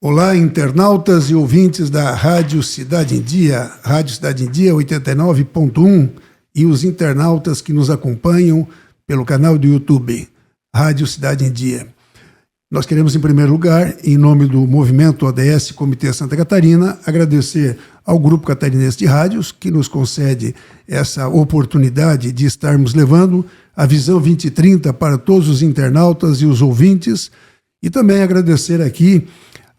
Olá, internautas e ouvintes da Rádio Cidade em Dia, Rádio Cidade em Dia 89.1 e os internautas que nos acompanham pelo canal do YouTube, Rádio Cidade em Dia. Nós queremos, em primeiro lugar, em nome do Movimento ODS Comitê Santa Catarina, agradecer ao Grupo Catarinense de Rádios, que nos concede essa oportunidade de estarmos levando a Visão 2030 para todos os internautas e os ouvintes, e também agradecer aqui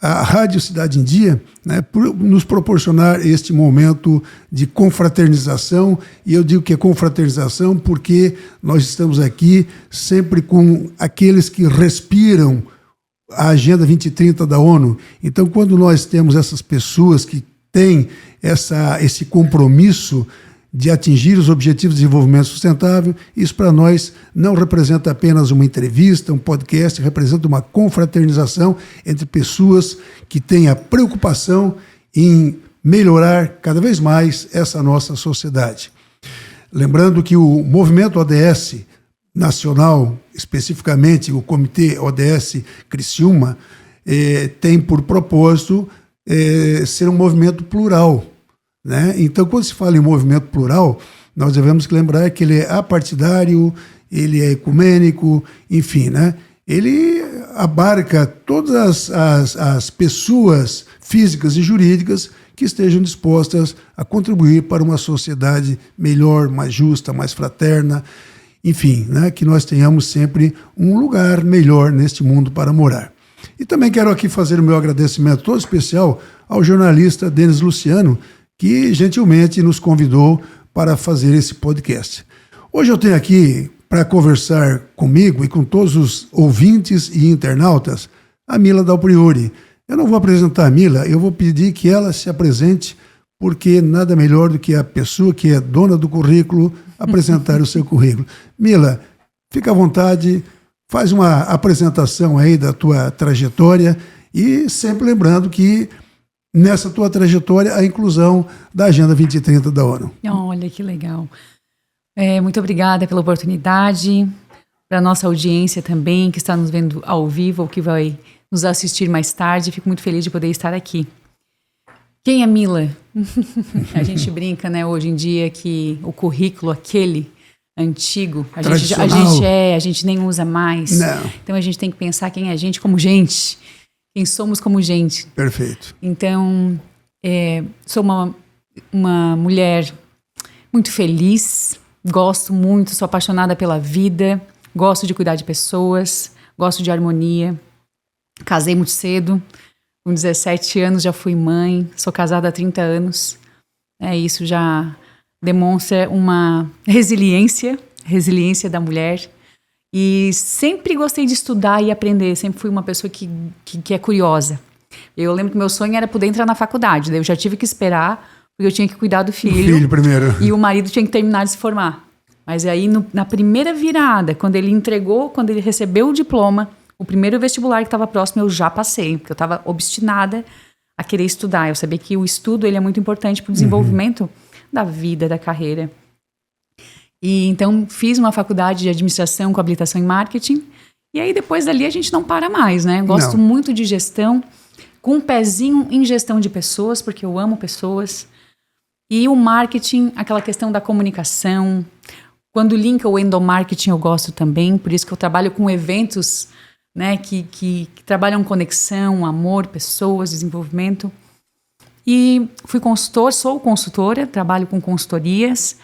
a Rádio Cidade em Dia, né, por nos proporcionar este momento de confraternização, e eu digo que é confraternização porque nós estamos aqui sempre com aqueles que respiram a Agenda 2030 da ONU. Então, quando nós temos essas pessoas que têm esse compromisso de atingir os Objetivos de Desenvolvimento Sustentável, isso para nós não representa apenas uma entrevista, um podcast, representa uma confraternização entre pessoas que têm a preocupação em melhorar cada vez mais essa nossa sociedade. Lembrando que o Movimento ODS Nacional, especificamente o Comitê ODS Criciúma, tem por propósito ser um movimento plural, né? Então, quando se fala em movimento plural, nós devemos lembrar que ele é apartidário, ele é ecumênico, enfim, né? Ele abarca todas as pessoas físicas e jurídicas que estejam dispostas a contribuir para uma sociedade melhor, mais justa, mais fraterna, enfim, né? Que nós tenhamos sempre um lugar melhor neste mundo para morar. E também quero aqui fazer o meu agradecimento todo especial ao jornalista Denis Luciano, que gentilmente nos convidou para fazer esse podcast. Hoje eu tenho aqui para conversar comigo e com todos os ouvintes e internautas a Mila Dalpriori. Eu não vou apresentar a Mila, eu vou pedir que ela se apresente, porque nada melhor do que a pessoa que é dona do currículo apresentar o seu currículo. Mila, fica à vontade, faz uma apresentação aí da tua trajetória e sempre lembrando que nessa tua trajetória, a inclusão da Agenda 2030 da ONU. Olha, que legal. Muito obrigada pela oportunidade, para a nossa audiência também, que está nos vendo ao vivo, ou que vai nos assistir mais tarde. Fico muito feliz de poder estar aqui. Quem é Mila? A gente brinca, né, hoje em dia, que o currículo, aquele antigo, a gente nem usa mais. Não. Então a gente tem que pensar quem é a gente como gente. Quem somos como gente. Perfeito. Então, sou uma mulher muito feliz, gosto muito, sou apaixonada pela vida, gosto de cuidar de pessoas, gosto de harmonia. Casei muito cedo, com 17 anos já fui mãe, sou casada há 30 anos. Isso já demonstra uma resiliência da mulher. E sempre gostei de estudar e aprender, sempre fui uma pessoa que é curiosa. Eu lembro que meu sonho era poder entrar na faculdade, daí eu já tive que esperar, porque eu tinha que cuidar do filho. O filho primeiro. E o marido tinha que terminar de se formar. Mas aí, na primeira virada, quando ele recebeu o diploma, o primeiro vestibular que estava próximo, eu já passei, porque eu estava obstinada a querer estudar. Eu sabia que o estudo ele é muito importante para o desenvolvimento da vida, da carreira. E então fiz uma faculdade de administração com habilitação em marketing. E aí depois dali a gente não para mais, né? Gosto muito de gestão, com um pezinho em gestão de pessoas, porque eu amo pessoas. E o marketing, aquela questão da comunicação. Quando linka o endomarketing eu gosto também, por isso que eu trabalho com eventos, né, que trabalham conexão, amor, pessoas, desenvolvimento. E sou consultora, trabalho com consultorias.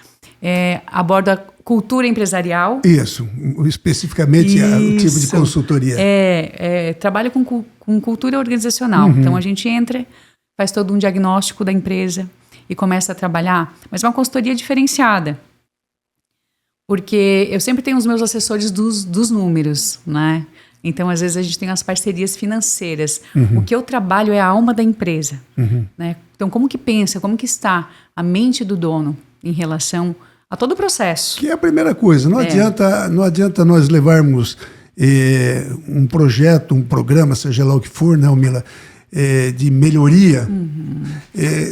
Aborda cultura empresarial. Isso, especificamente o tipo de consultoria. Trabalho com cultura organizacional. Então a gente entra, faz todo um diagnóstico da empresa e começa a trabalhar, mas é uma consultoria diferenciada. Porque eu sempre tenho os meus assessores dos números, né? Então, às vezes, a gente tem as parcerias financeiras. O que eu trabalho é a alma da empresa. Né? Então, como que pensa, como que está a mente do dono em relação a todo o processo? Que é a primeira coisa. Não adianta nós levarmos um projeto, um programa, seja lá o que for, né, Mila, de melhoria,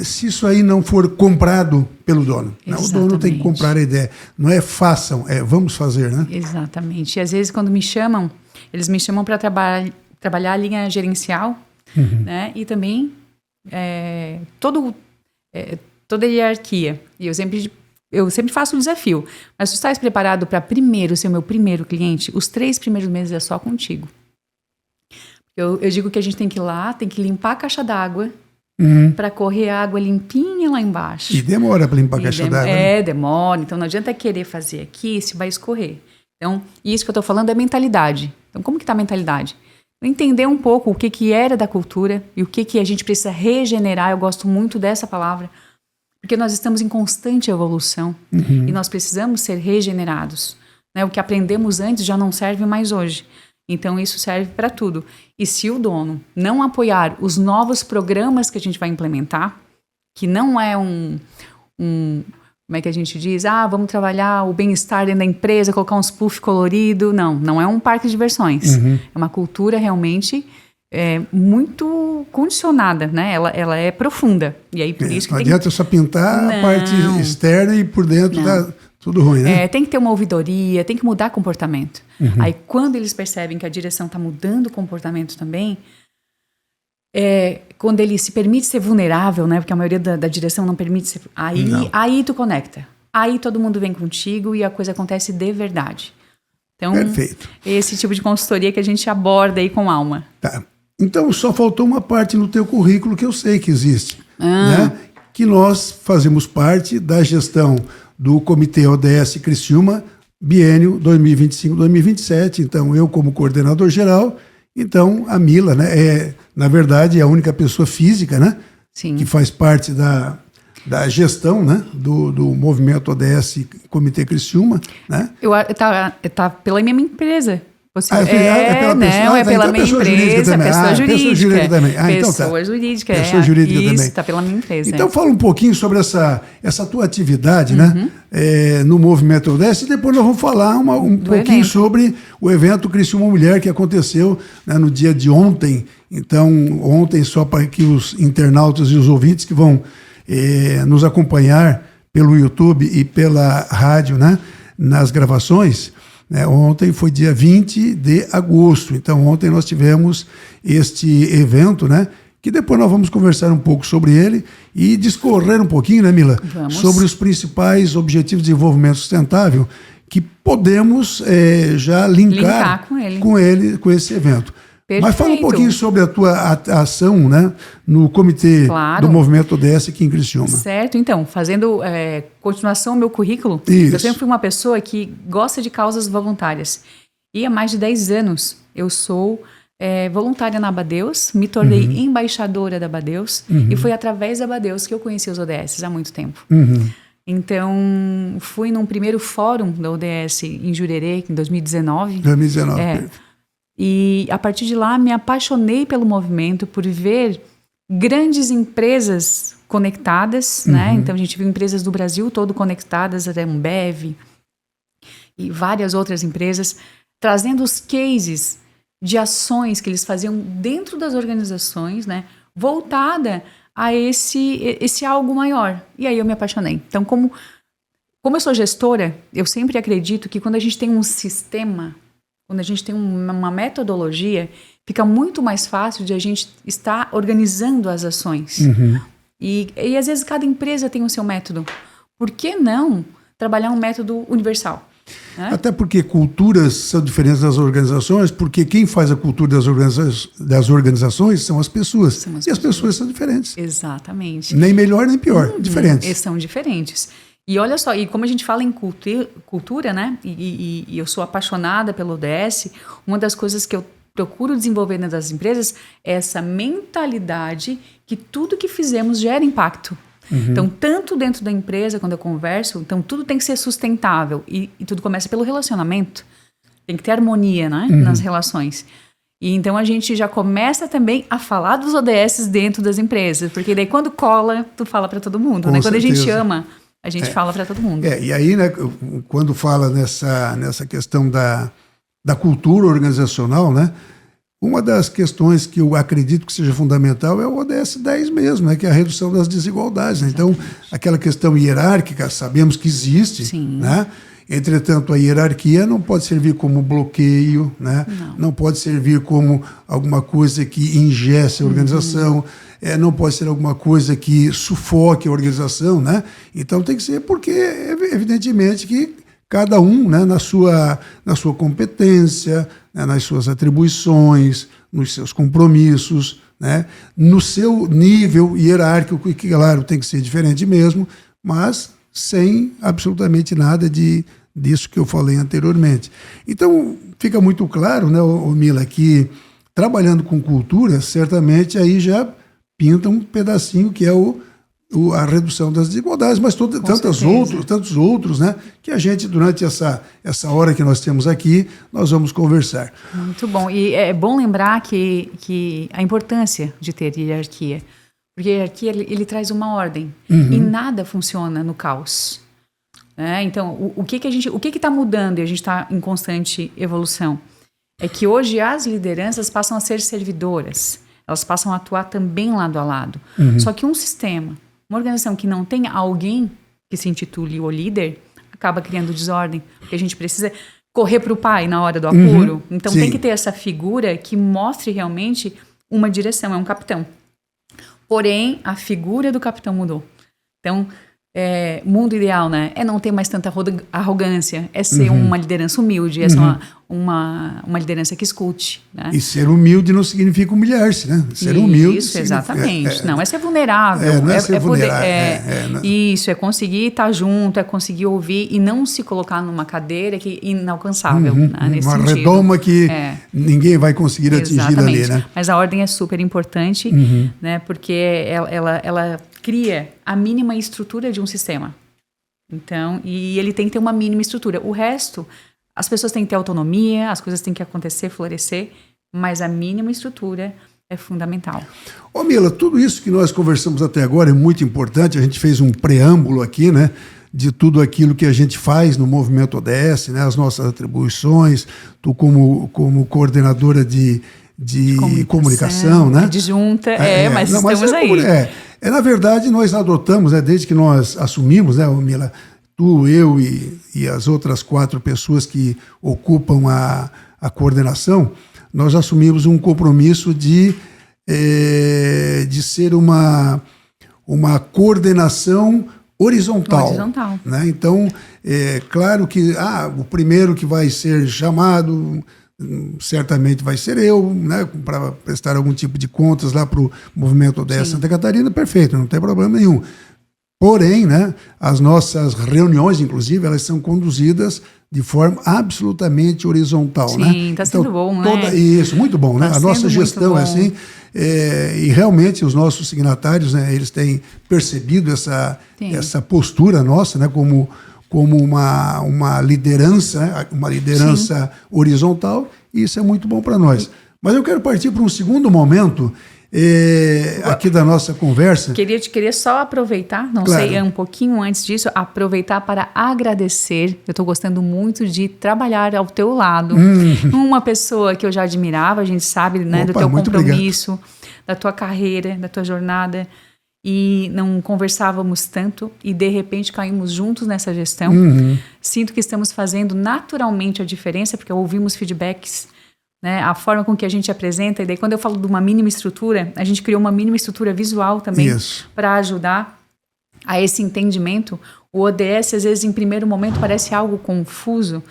se isso aí não for comprado pelo dono. Não, o dono tem que comprar a ideia. Não é façam, é vamos fazer, né? Exatamente. E às vezes quando me chamam, eles me chamam para trabalhar a linha gerencial, né? E também toda a hierarquia. E eu sempre faço um desafio. Mas se tu estás preparado para primeiro ser o meu primeiro cliente, os 3 primeiros meses é só contigo. Eu digo que a gente tem que ir lá, tem que limpar a caixa d'água para correr a água limpinha lá embaixo. E demora para limpar a caixa d'água. Né? Demora. Então não adianta querer fazer aqui se vai escorrer. Então, isso que eu estou falando é mentalidade. Então, como que está a mentalidade? Entender um pouco o que era da cultura e o que a gente precisa regenerar. Eu gosto muito dessa palavra, porque nós estamos em constante evolução e nós precisamos ser regenerados. Né? O que aprendemos antes já não serve mais hoje. Então, isso serve para tudo. E se o dono não apoiar os novos programas que a gente vai implementar, que não é como é que a gente diz? Vamos trabalhar o bem-estar dentro da empresa, colocar uns puff colorido. Não é um parque de diversões. É uma cultura realmente muito condicionada, né? Ela é profunda. E aí, por isso que não adianta só pintar a parte externa e por dentro tá tudo ruim, né? Tem que ter uma ouvidoria, tem que mudar comportamento. Aí, quando eles percebem que a direção está mudando o comportamento também, quando ele se permite ser vulnerável, né? Porque a maioria da direção não permite ser... Aí tu conecta. Aí todo mundo vem contigo e a coisa acontece de verdade. Então, perfeito. Esse tipo de consultoria que a gente aborda aí com alma. Tá. Então, só faltou uma parte no teu currículo que eu sei que existe. Né? Que nós fazemos parte da gestão do Comitê ODS Criciúma, biênio 2025-2027. Então, eu como coordenador geral, então a Mila, né, na verdade, é a única pessoa física, né, que faz parte da gestão, né, do movimento ODS Comitê Criciúma. Né? Tá pela minha empresa. Pela pessoa, não, é pela minha empresa, pessoa jurídica também. Pessoa jurídica também. Isso, está pela minha empresa. Então fala um pouquinho sobre essa tua atividade, né, no movimento ODS, e depois nós vamos falar um pouquinho sobre o evento Criciúma Mulher que aconteceu, né, no dia de ontem. Então, ontem, só para que os internautas e os ouvintes que vão nos acompanhar pelo YouTube e pela rádio, né, nas gravações, ontem foi dia 20 de agosto, então ontem nós tivemos este evento, né, que depois nós vamos conversar um pouco sobre ele e discorrer um pouquinho, né, Mila, sobre os principais objetivos de desenvolvimento sustentável que podemos já linkar com esse evento. Perfeito. Mas fala um pouquinho sobre a tua ação, né, no comitê do Movimento ODS aqui em Criciúma. Certo, então, fazendo continuação ao meu currículo, eu sempre fui uma pessoa que gosta de causas voluntárias. E há mais de 10 anos eu sou voluntária na Abadeus, me tornei embaixadora da Abadeus, e foi através da Abadeus que eu conheci os ODS há muito tempo. Então, fui num primeiro fórum da ODS em Jurerê, em 2019. E a partir de lá me apaixonei pelo movimento, por ver grandes empresas conectadas, né? Então a gente viu empresas do Brasil todo conectadas, até Ambev e várias outras empresas, trazendo os cases de ações que eles faziam dentro das organizações, né? Voltada a esse algo maior. E aí eu me apaixonei. Então, como eu sou gestora, eu sempre acredito que quando a gente tem um sistema, quando a gente tem uma metodologia, fica muito mais fácil de a gente estar organizando as ações. E às vezes cada empresa tem o seu método. Por que não trabalhar um método universal? Né? Até porque culturas são diferentes das organizações, porque quem faz a cultura das organizações são as pessoas. E as pessoas são diferentes. Exatamente. Nem melhor nem pior, diferentes. Eles são diferentes. E olha só, e como a gente fala em cultura, né? E eu sou apaixonada pelo ODS, uma das coisas que eu procuro desenvolver dentro das empresas é essa mentalidade que tudo que fizemos gera impacto. Então, tanto dentro da empresa, quando eu converso, então tudo tem que ser sustentável. E tudo começa pelo relacionamento. Tem que ter harmonia, né? Nas relações. E então a gente já começa também a falar dos ODS dentro das empresas. Porque daí quando cola, tu fala para todo mundo. Né? Quando a gente ama, a gente fala para todo mundo. E aí, né, quando fala nessa questão da cultura organizacional, né, uma das questões que eu acredito que seja fundamental é o ODS 10 mesmo, né, que é a redução das desigualdades. Né? Então, aquela questão hierárquica, sabemos que existe, né, Entretanto, a hierarquia não pode servir como bloqueio, né? Não pode servir como alguma coisa que ingesse a organização, não pode ser alguma coisa que sufoque a organização, né? Então tem que ser porque, evidentemente, que cada um, né, na sua competência, né, nas suas atribuições, nos seus compromissos, né, no seu nível hierárquico, que, claro, tem que ser diferente mesmo, mas sem absolutamente nada disso que eu falei anteriormente. Então, fica muito claro, né, Mila, que trabalhando com cultura, certamente aí já pinta um pedacinho que é a redução das desigualdades, mas tantos outros, né, que a gente, durante essa hora que nós temos aqui, nós vamos conversar. Muito bom. E é bom lembrar que a importância de ter hierarquia. Porque a hierarquia, ele traz uma ordem. E nada funciona no caos. Né? Então, o que está mudando e a gente está em constante evolução? É que hoje as lideranças passam a ser servidoras. Elas passam a atuar também lado a lado. Só que um sistema, uma organização que não tem alguém que se intitule o líder, acaba criando desordem. Porque a gente precisa correr para o pai na hora do apuro. Então, Sim. tem que ter essa figura que mostre realmente uma direção. É um capitão. Porém, a figura do capitão mudou. Então, mundo ideal, né? É não ter mais tanta arrogância, é ser uma liderança humilde, é ser uma liderança que escute. Né? E ser humilde não significa humilhar-se, né? Ser humilde. Isso, exatamente. Não é ser vulnerável. Não é ser vulnerável. Isso, é conseguir estar junto, é conseguir ouvir e não se colocar numa cadeira que é inalcançável. Né? Nesse uma sentido. redoma que ninguém vai conseguir atingir dali, né? Mas a ordem é super importante, né? Porque ela cria a mínima estrutura de um sistema. Então, e ele tem que ter uma mínima estrutura. O resto, as pessoas têm que ter autonomia, as coisas têm que acontecer, florescer, mas a mínima estrutura é fundamental. Ô Mila, tudo isso que nós conversamos até agora é muito importante. A gente fez um preâmbulo aqui, né, de tudo aquilo que a gente faz no Movimento ODS, né, as nossas atribuições, tu como coordenadora de comunicação, né? Adjunta, mas não, estamos aí. Na verdade, nós adotamos, desde que nós assumimos, né, Mila, tu, eu e as outras 4 pessoas que ocupam a coordenação, nós assumimos um compromisso de ser uma coordenação horizontal. Né? Então, claro que o primeiro que vai ser chamado certamente vai ser eu, né, para prestar algum tipo de contas lá para o Movimento ODS Santa Catarina, perfeito, não tem problema nenhum. Porém, né, as nossas reuniões, inclusive, elas são conduzidas de forma absolutamente horizontal. Sim, está sendo bom, né? Isso, muito bom, né? A nossa gestão é assim, e realmente os nossos signatários, né, eles têm percebido essa postura nossa, né, como uma liderança, né, uma liderança horizontal, e isso é muito bom para nós. Mas eu quero partir para um segundo momento aqui da nossa conversa. Queria só aproveitar, sei, um pouquinho antes disso, aproveitar para agradecer. Eu estou gostando muito de trabalhar ao teu lado. Uma pessoa que eu já admirava, a gente sabe, né, do teu compromisso, da tua carreira, da tua jornada. E não conversávamos tanto e de repente caímos juntos nessa gestão. Sinto que estamos fazendo naturalmente a diferença, porque ouvimos feedbacks, né, a forma com que a gente apresenta. E daí quando eu falo de uma mínima estrutura, a gente criou uma mínima estrutura visual também para ajudar a esse entendimento. O ODS às vezes em primeiro momento parece algo confuso,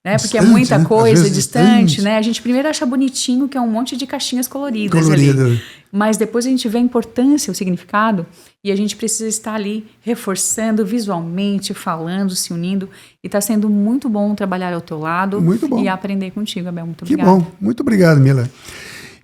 né? Porque é muita coisa, distante, né? A gente primeiro acha bonitinho que é um monte de caixinhas coloridas ali. Mas depois a gente vê a importância, o significado, e a gente precisa estar ali reforçando visualmente, falando, se unindo. E está sendo muito bom trabalhar ao teu lado e aprender contigo, Abel. Muito obrigada. Que bom, muito obrigado, Mila.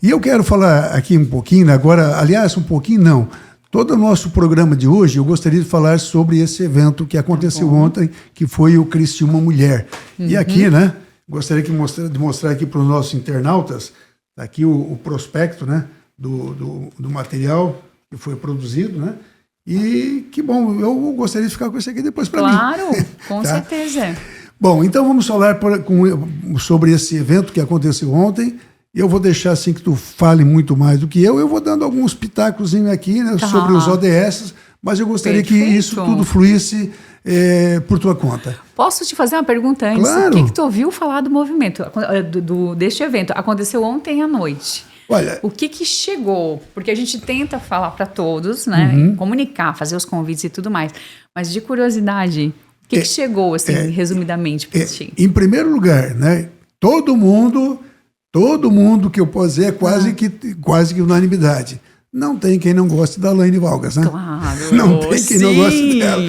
E eu quero falar aqui um pouquinho, agora, aliás, um pouquinho não. Todo o nosso programa de hoje, eu gostaria de falar sobre esse evento que aconteceu ontem, que foi o Criciúma Mulher. E aqui, né, gostaria de mostrar aqui para os nossos internautas, tá aqui o prospecto, né, do material que foi produzido, né, e que bom, eu gostaria de ficar com esse aqui depois para mim. Claro, com certeza. Bom, então vamos falar sobre esse evento que aconteceu ontem. Eu vou deixar assim que tu fale muito mais do que eu vou dando alguns pitacos aqui, né, sobre os ODS, mas eu gostaria que isso tudo fluísse por tua conta. Posso te fazer uma pergunta antes? Claro. O que tu ouviu falar do movimento, deste evento? Aconteceu ontem à noite. Olha, O que chegou? Porque a gente tenta falar para todos, né? Comunicar, fazer os convites e tudo mais. Mas de curiosidade, o que chegou, assim, resumidamente, para ti? em primeiro lugar, né? Todo mundo que eu posso dizer é quase que unanimidade. Não tem quem não goste da Laine Vargas, né? Claro, não tem quem não goste dela.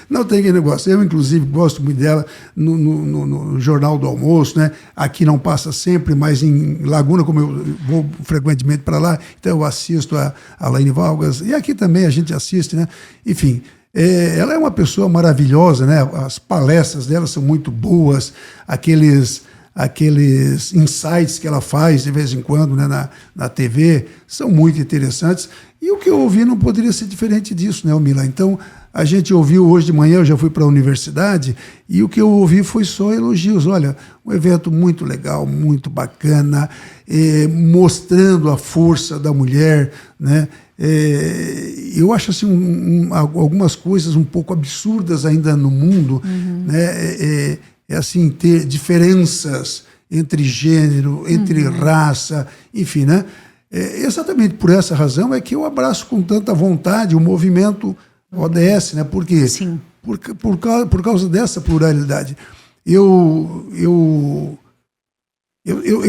Não tem quem não goste. Eu, inclusive, gosto muito dela no Jornal do Almoço, né? Aqui não passa sempre, mas em Laguna, como eu vou frequentemente para lá, então eu assisto a Laine Vargas. E aqui também a gente assiste, né? Enfim, ela é uma pessoa maravilhosa, né? As palestras dela são muito boas, aqueles insights que ela faz de vez em quando, né, na TV, são muito interessantes. E o que eu ouvi não poderia ser diferente disso, né, Mila? Então, a gente ouviu hoje de manhã, eu já fui para a universidade, e o que eu ouvi foi só elogios. Olha, um evento muito legal, muito bacana, mostrando a força da mulher, né? Eu acho assim, algumas coisas um pouco absurdas ainda no mundo, né? Assim, ter diferenças entre gênero, entre raça, enfim, né? Exatamente por essa razão é que eu abraço com tanta vontade o movimento ODS, né? Por quê? Sim. Por causa dessa pluralidade. Eu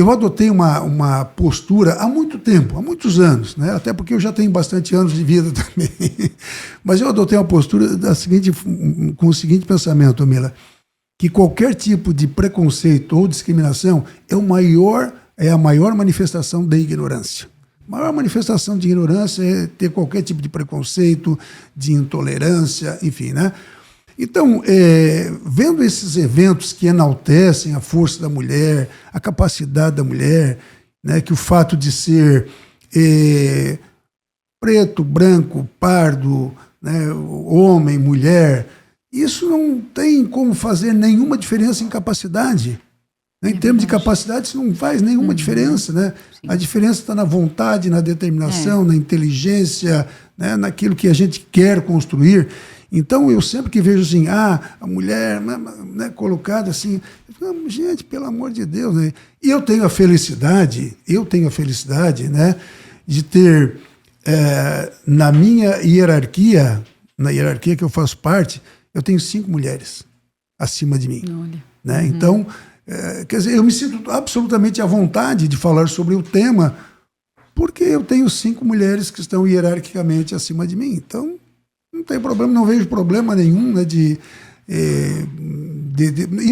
adotei uma postura há muito tempo, há muitos anos, né? Até porque eu já tenho bastante anos de vida também. Mas eu adotei uma postura com o seguinte pensamento, Mila, que qualquer tipo de preconceito ou discriminação é a maior manifestação da ignorância. A maior manifestação de ignorância é ter qualquer tipo de preconceito, de intolerância, enfim, né? Então, vendo esses eventos que enaltecem a força da mulher, a capacidade da mulher, né, que o fato de ser preto, branco, pardo, né, homem, mulher, isso não tem como fazer nenhuma diferença em capacidade. Em termos de capacidade, isso não faz nenhuma diferença, né? A diferença está na vontade, na determinação, na inteligência, né? Naquilo que a gente quer construir. Então, eu sempre que vejo assim, a mulher, né, colocada assim, gente, pelo amor de Deus, né? E eu tenho a felicidade, né, de ter na minha hierarquia, na hierarquia que eu faço parte, eu tenho 5 mulheres acima de mim. Olha. Né? Então, quer dizer, eu me sinto absolutamente à vontade de falar sobre o tema, porque eu tenho 5 mulheres que estão hierarquicamente acima de mim. Então, não tem problema, não vejo problema nenhum, né, e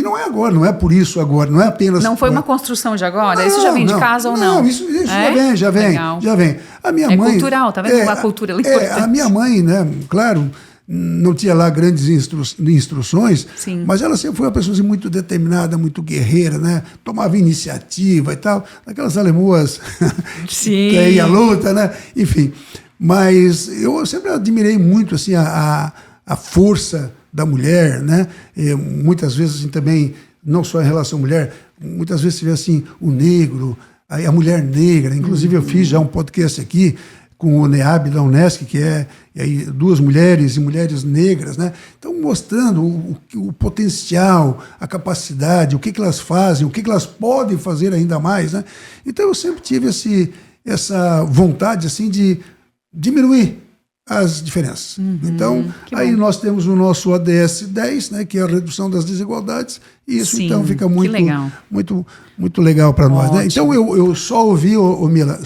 não é agora, não é por isso agora, não é apenas... Não foi uma construção de agora? Isso já vem de casa ou não? Não, isso já vem. A minha mãe... cultural, tá vendo? A cultura é importante. A minha mãe, né, claro, não tinha lá grandes instruções, Sim. mas ela sempre foi uma pessoa assim, muito determinada, muito guerreira, né? Tomava iniciativa e tal, aquelas alemoas que aí a luta, né? Enfim, mas eu sempre admirei muito assim, a força da mulher, né? Muitas vezes assim, também, não só em relação à mulher, muitas vezes se vê assim, o negro, a mulher negra, inclusive eu fiz já um podcast aqui, com o NEAB da Unesc, que é 2 mulheres e mulheres negras, né? Então, mostrando o potencial, a capacidade, o que elas fazem, o que elas podem fazer ainda mais, né? Então, eu sempre tive essa vontade assim, de diminuir as diferenças. Então, aí nós temos o nosso ODS 10, né, que é a redução das desigualdades, e isso então fica muito legal para nós. Né? Então, eu só ouvi, Mila,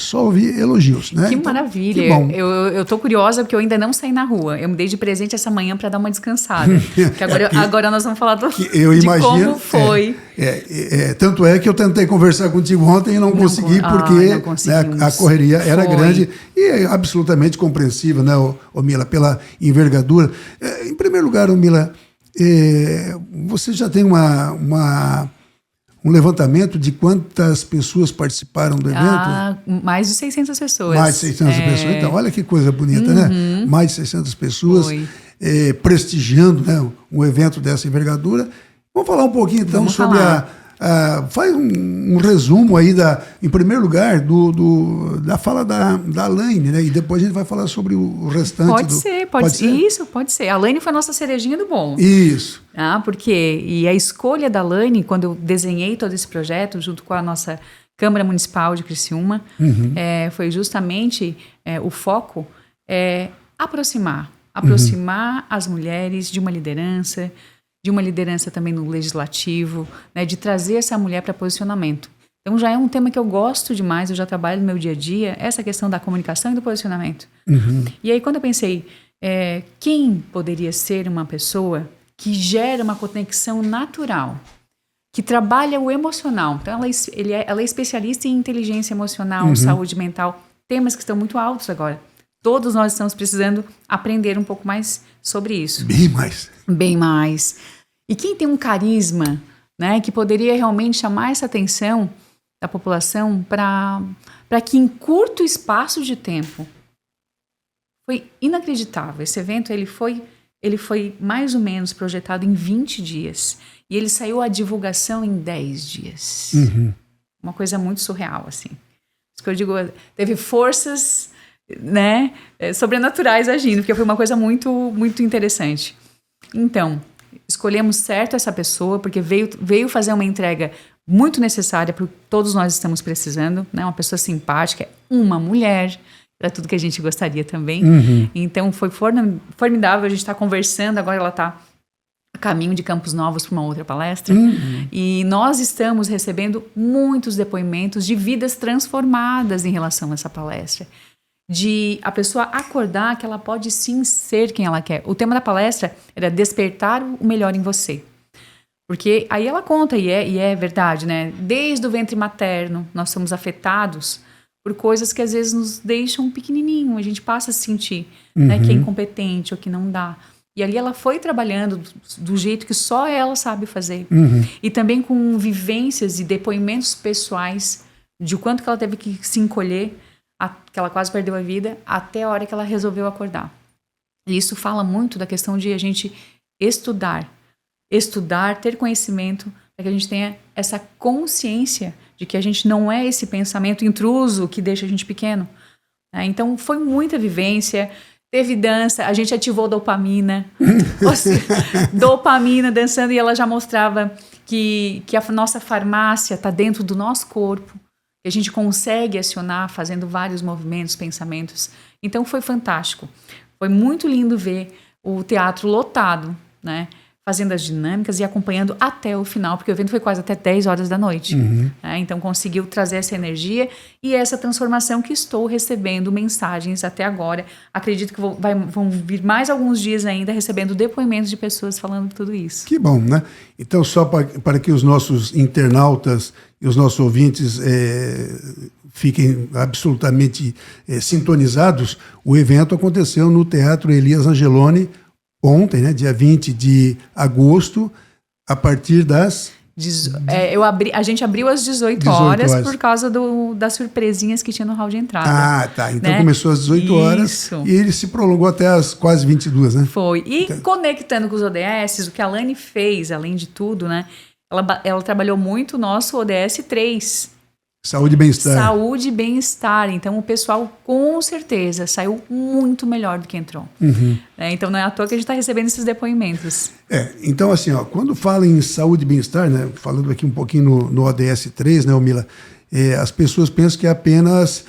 elogios. Né? Que então, maravilha. Que bom. Eu tô curiosa porque eu ainda não saí na rua. Eu me dei de presente essa manhã para dar uma descansada. Porque agora nós vamos falar como foi. Tanto é que eu tentei conversar contigo ontem e não consegui, porque a correria era grande e é absolutamente compreensível, né, Mila, pela envergadura. Em primeiro lugar, Mila, você já tem um levantamento de quantas pessoas participaram do evento? Mais de 600 pessoas. Mais de 600 pessoas. Então, olha que coisa bonita, né? Mais de 600 pessoas prestigiando, né, um evento dessa envergadura. Vamos falar um pouquinho, então, sobre a Faz um resumo aí, em primeiro lugar, da fala da Alaine, né? E depois a gente vai falar sobre o restante. Pode ser. Isso, pode ser. A Alaine foi a nossa cerejinha do bolo. Isso. E a escolha da Alaine, quando eu desenhei todo esse projeto, junto com a nossa Câmara Municipal de Criciúma, foi justamente o foco aproximar as mulheres de uma liderança também no legislativo, né, de trazer essa mulher para posicionamento. Então já é um tema que eu gosto demais, eu já trabalho no meu dia a dia, essa questão da comunicação e do posicionamento. E aí quando eu pensei, quem poderia ser uma pessoa que gera uma conexão natural, que trabalha o emocional. Então ela é especialista em inteligência emocional, saúde mental, temas que estão muito altos agora. Todos nós estamos precisando aprender um pouco mais sobre isso. Bem mais. E quem tem um carisma, né, que poderia realmente chamar essa atenção da população para que em curto espaço de tempo, foi inacreditável. Esse evento ele foi mais ou menos projetado em 20 dias e ele saiu a divulgação em 10 dias. Uma coisa muito surreal, assim. Isso que eu digo, teve forças, né, sobrenaturais agindo, porque foi uma coisa muito, muito interessante. Então, escolhemos certo essa pessoa, porque veio fazer uma entrega muito necessária para todos nós estamos precisando, né? Uma pessoa simpática, uma mulher, era tudo que a gente gostaria também. Então, foi formidável, a gente está conversando, agora ela está a caminho de Campos Novos para uma outra palestra, e nós estamos recebendo muitos depoimentos de vidas transformadas em relação a essa palestra. De a pessoa acordar que ela pode sim ser quem ela quer. O tema da palestra era despertar o melhor em você. Porque aí ela conta, e é verdade, né? Desde o ventre materno, nós somos afetados por coisas que às vezes nos deixam pequenininho. A gente passa a se sentir, né, que é incompetente ou que não dá. E ali ela foi trabalhando do jeito que só ela sabe fazer. E também com vivências e depoimentos pessoais de o quanto que ela teve que se encolher, que ela quase perdeu a vida, até a hora que ela resolveu acordar. E isso fala muito da questão de a gente estudar, ter conhecimento, para que a gente tenha essa consciência de que a gente não é esse pensamento intruso que deixa a gente pequeno. Então, foi muita vivência, teve dança, a gente ativou dopamina, dopamina dançando, e ela já mostrava que a nossa farmácia está dentro do nosso corpo, que a gente consegue acionar fazendo vários movimentos, pensamentos. Então foi fantástico. Foi muito lindo ver o teatro lotado, né? Fazendo as dinâmicas e acompanhando até o final, porque o evento foi quase até 10 horas da noite. Então conseguiu trazer essa energia e essa transformação que estou recebendo mensagens até agora. Acredito que vão vir mais alguns dias ainda recebendo depoimentos de pessoas falando tudo isso. Que bom, né? Então, só para que os nossos internautas e os nossos ouvintes fiquem absolutamente sintonizados, o evento aconteceu no Teatro Elias Angeloni ontem, né, dia 20 de agosto, a partir das... a gente abriu às 18 horas por causa das surpresinhas que tinha no hall de entrada. Tá. Então começou às 18 horas e ele se prolongou até as quase 22, né? Foi. E conectando com os ODS, o que a Alaine fez, além de tudo, né? Ela trabalhou muito o nosso ODS 3. Saúde e bem-estar. Saúde e bem-estar. Então, o pessoal, com certeza, saiu muito melhor do que entrou. Então, não é à toa que a gente está recebendo esses depoimentos. Então, assim, ó, quando fala em saúde e bem-estar, né, falando aqui um pouquinho no ODS 3, né, Mila, as pessoas pensam que é apenas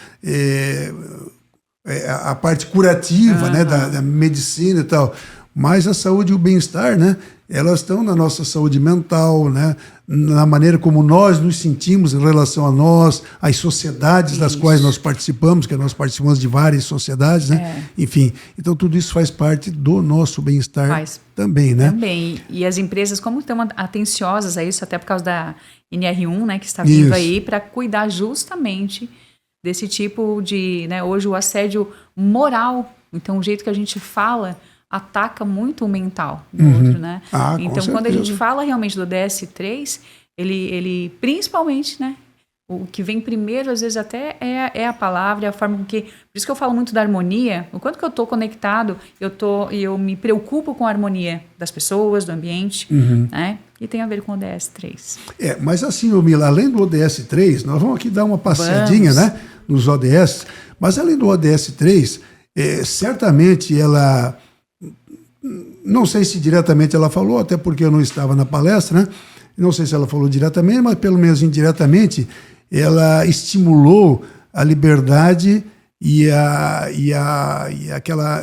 a parte curativa, né, da medicina e tal. Mas a saúde e o bem-estar, né, elas estão na nossa saúde mental, né, na maneira como nós nos sentimos em relação a nós, as sociedades das quais nós participamos, que nós participamos de várias sociedades, né? Enfim, então tudo isso faz parte do nosso bem-estar também, né? Também. E as empresas, como estão atenciosas a isso, até por causa da NR1, né, que está vindo aí, para cuidar justamente desse tipo de, né, hoje o assédio moral. Então, o jeito que a gente fala ataca muito o mental do outro, né? Então, quando a gente fala realmente do DS3, ele principalmente, né, O que vem primeiro, às vezes, até é a palavra, é a forma com que... Por isso que eu falo muito da harmonia. O quanto que eu estou conectado, eu me preocupo com a harmonia das pessoas, do ambiente, né? E tem a ver com o ODS 3. Mas assim, Mila, além do ODS 3, nós vamos aqui dar uma passeadinha, né, nos ODS, mas além do ODS 3, certamente ela... Não sei se diretamente ela falou, até porque eu não estava na palestra, né? Não sei se ela falou diretamente, mas pelo menos indiretamente, ela estimulou a liberdade e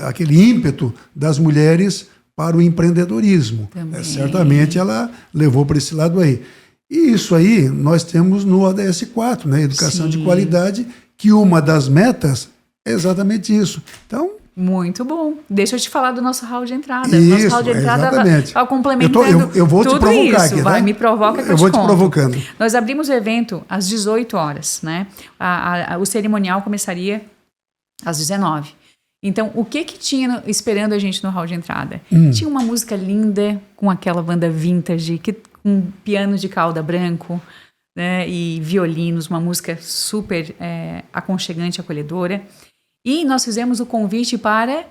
aquele ímpeto das mulheres para o empreendedorismo. Certamente ela levou para esse lado aí. E isso aí nós temos no ODS 4, né? Educação de qualidade, que uma das metas é exatamente isso. Então, muito bom. Deixa eu te falar do nosso hall de entrada. Isso, nosso hall de entrada está complementando eu vou tudo te provocar isso. aqui, Vai, tá? me provoca que eu vou te conto. provocando. Nós abrimos o evento às 18 horas, né? O cerimonial começaria às 19. Então, o que tinha esperando a gente no hall de entrada? Tinha uma música linda, com aquela banda vintage, com piano de cauda branco, né? E violinos, uma música super aconchegante, acolhedora. E nós fizemos o convite para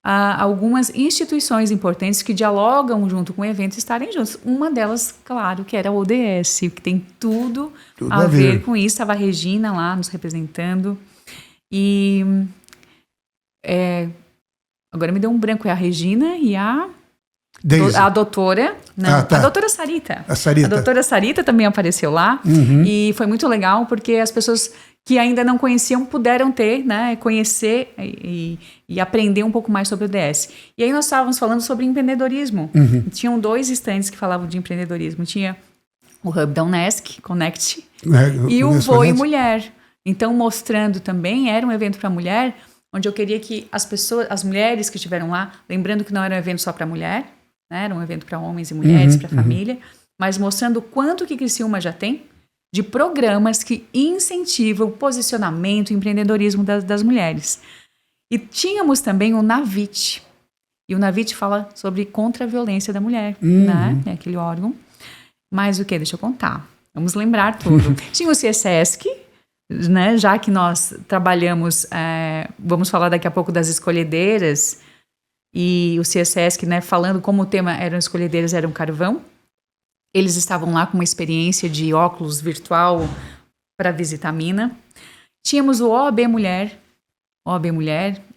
algumas instituições importantes que dialogam junto com o evento estarem juntos. Uma delas, claro, que era a ODS, que tem tudo a ver com isso. Estava a Regina lá nos representando. E agora me deu um branco, é a Regina e a doutora... Não, a doutora Sarita. A Sarita. A doutora Sarita também apareceu lá. E foi muito legal, porque as pessoas que ainda não conheciam puderam conhecer e aprender um pouco mais sobre o ODS. E aí nós estávamos falando sobre empreendedorismo. Tinham 2 stands que falavam de empreendedorismo. Tinha o Hub da Unesc, Connect, e o Voe Mulher. Então, mostrando também, era um evento para mulher, onde eu queria que as mulheres que estiveram lá, lembrando que não era um evento só para mulher, né, era um evento para homens e mulheres, para família, mas mostrando o quanto que Criciúma já tem de programas que incentivam o posicionamento e empreendedorismo das mulheres. E tínhamos também o NAVIT. E o NAVIT fala sobre contra a violência da mulher, né? É aquele órgão. Mas o que? Deixa eu contar. Vamos lembrar tudo. Tinha o CSESC, né? Já que nós trabalhamos, vamos falar daqui a pouco das escolhedeiras, e o CSESC, né, falando como o tema eram escolhedeiras, era um carvão. Eles estavam lá com uma experiência de óculos virtual para visitar a mina. Tínhamos o OAB Mulher